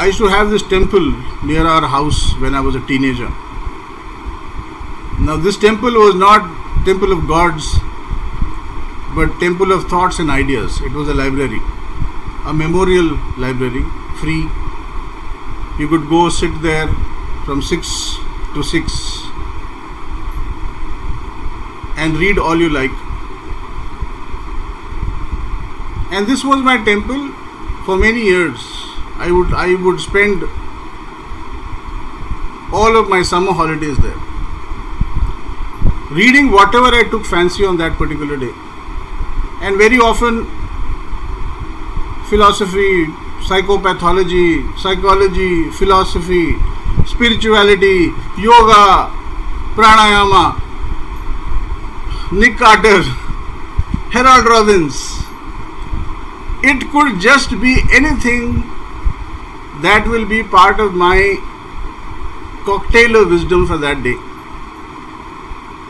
used to have this temple near our house when I was a teenager. Now this temple was not temple of gods, but temple of thoughts and ideas. It was a library, a memorial library, free. You could go sit there from 6 to 6 and read all you like. And this was my temple for many years. I would spend all of my summer holidays there, reading whatever I took fancy on that particular day. And very often philosophy, psychopathology, psychology, philosophy, spirituality, yoga, pranayama, Nick Carter, Harold Robbins. It could just be anything that will be part of my cocktail of wisdom for that day.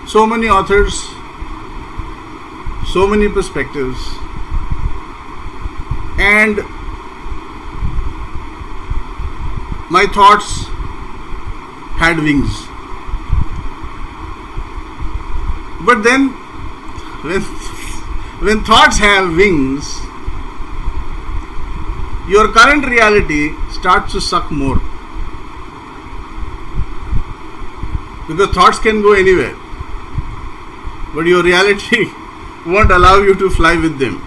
So many authors, so many perspectives, and my thoughts had wings. But then when thoughts have wings, your current reality starts to suck more, because thoughts can go anywhere, but your reality won't allow you to fly with them.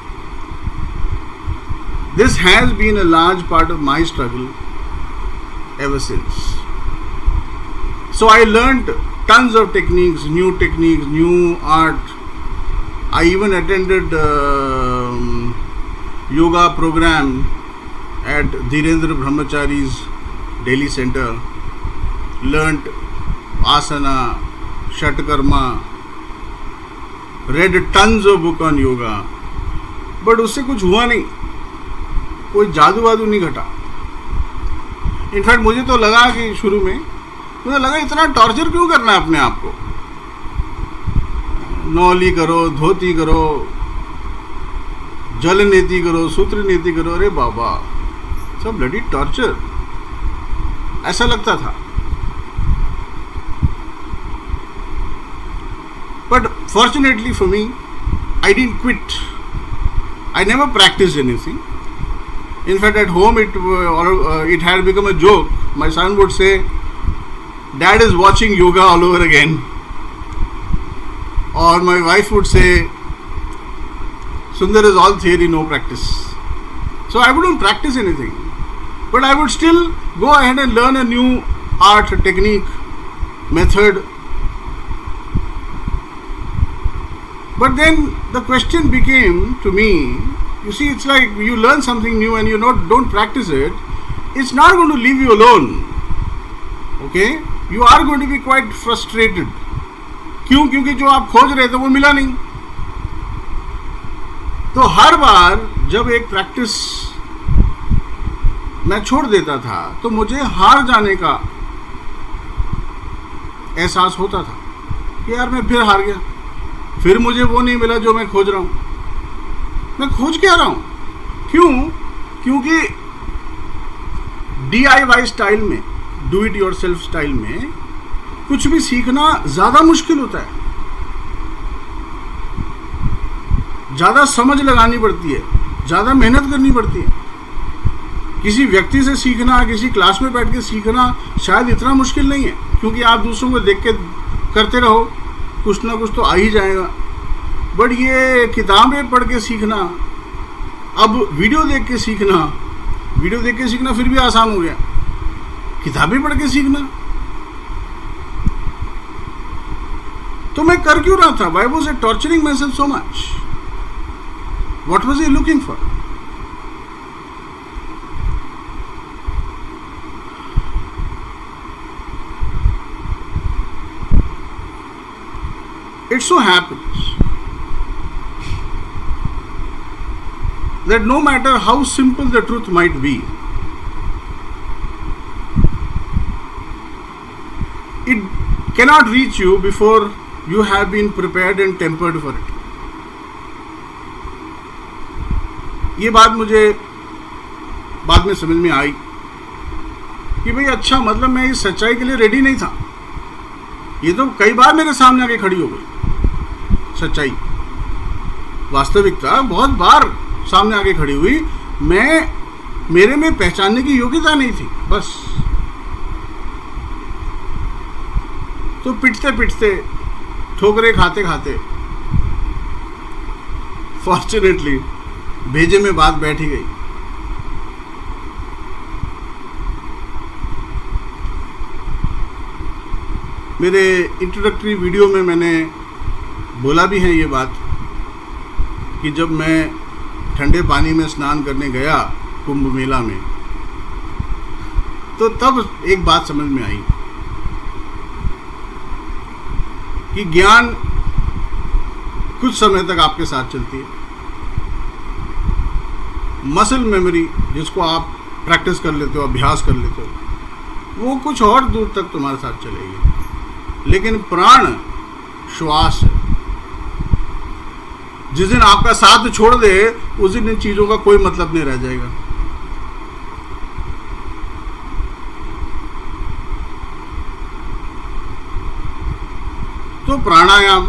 This has been a large part of my struggle ever since. So I learned tons of techniques, new art. I even attended yoga program at Dhirendra Brahmachari's Delhi Center, learnt asana, shatkarma, read tons of book on yoga, but उससे कुछ हुआ नहीं, कोई जादू वादू नहीं घटा. In fact मुझे तो लगा कि शुरू में मुझे लगा इतना टॉर्चर क्यों करना है अपने आप को. नौली करो, धोती करो, जल नीति करो, सूत्र नीति करो. अरे बाबा, सब ब्लडी टॉर्चर, ऐसा लगता था. But fortunately for me, I didn't quit. I never practiced anything. In fact, at home it had become a joke. My son would say, "Dad is watching yoga all over again." Or my wife would say, "Sundar is all theory, no practice." So I wouldn't practice anything, but I would still go ahead and learn a new art, technique, method. But then the question became to me, you see, it's like you learn something new and you don't practice it, it's not going to leave you alone. Okay? You are going to be quite frustrated. क्यों? क्योंकि जो आप खोज रहे थे वो मिला नहीं. तो हर बार जब एक प्रैक्टिस मैं छोड़ देता था तो मुझे हार जाने का एहसास होता था कि यार मैं फिर हार गया, फिर मुझे वो नहीं मिला जो मैं खोज रहा हूं. मैं खोज क्या रहा हूं? क्यों? क्योंकि DIY स्टाइल में, do it your self style में कुछ भी सीखना ज्यादा मुश्किल होता है. ज्यादा समझ लगानी पड़ती है, ज्यादा मेहनत करनी पड़ती है. किसी व्यक्ति से सीखना, किसी क्लास में बैठ के सीखना शायद इतना मुश्किल नहीं है, क्योंकि आप दूसरों को देख के करते रहो, कुछ ना कुछ तो आ ही जाएगा. बट ये किताबें पढ़ के सीखना, अब वीडियो देख के सीखना फिर भी आसान हो गया. किताबें पढ़ के सीखना, तो मैं कर क्यों रहा था? Why was I torturing myself so much? What was I looking for? It so happens that no matter how simple the truth might be, it cannot reach you before you have been prepared and tempered for it. ये बात मुझे बाद में समझ में आई कि भाई अच्छा, मतलब मैं इस सच्चाई के लिए रेडी नहीं था। ये तो कई बार मेरे सामने आके खड़ी हो गई सच्चाई, वास्तविकता बहुत बार सामने आके खड़ी हुई। मेरे में पहचानने की योग्यता नहीं थी बस। तो पिटते पिटते, ठोकरे खाते खाते फॉर्चुनेटली भेजे में बात बैठ ही गई। मेरे इंट्रोडक्टरी वीडियो में मैंने बोला भी है ये बात कि जब मैं ठंडे पानी में स्नान करने गया कुंभ मेला में, तो तब एक बात समझ में आई कि ज्ञान कुछ समय तक आपके साथ चलती है, मसल मेमोरी जिसको आप प्रैक्टिस कर लेते हो, अभ्यास कर लेते हो, वो कुछ और दूर तक तुम्हारे साथ चलेगी। लेकिन प्राण श्वास है, जिस दिन आपका साथ छोड़ दे उस दिन इन चीजों का कोई मतलब नहीं रह जाएगा। तो प्राणायाम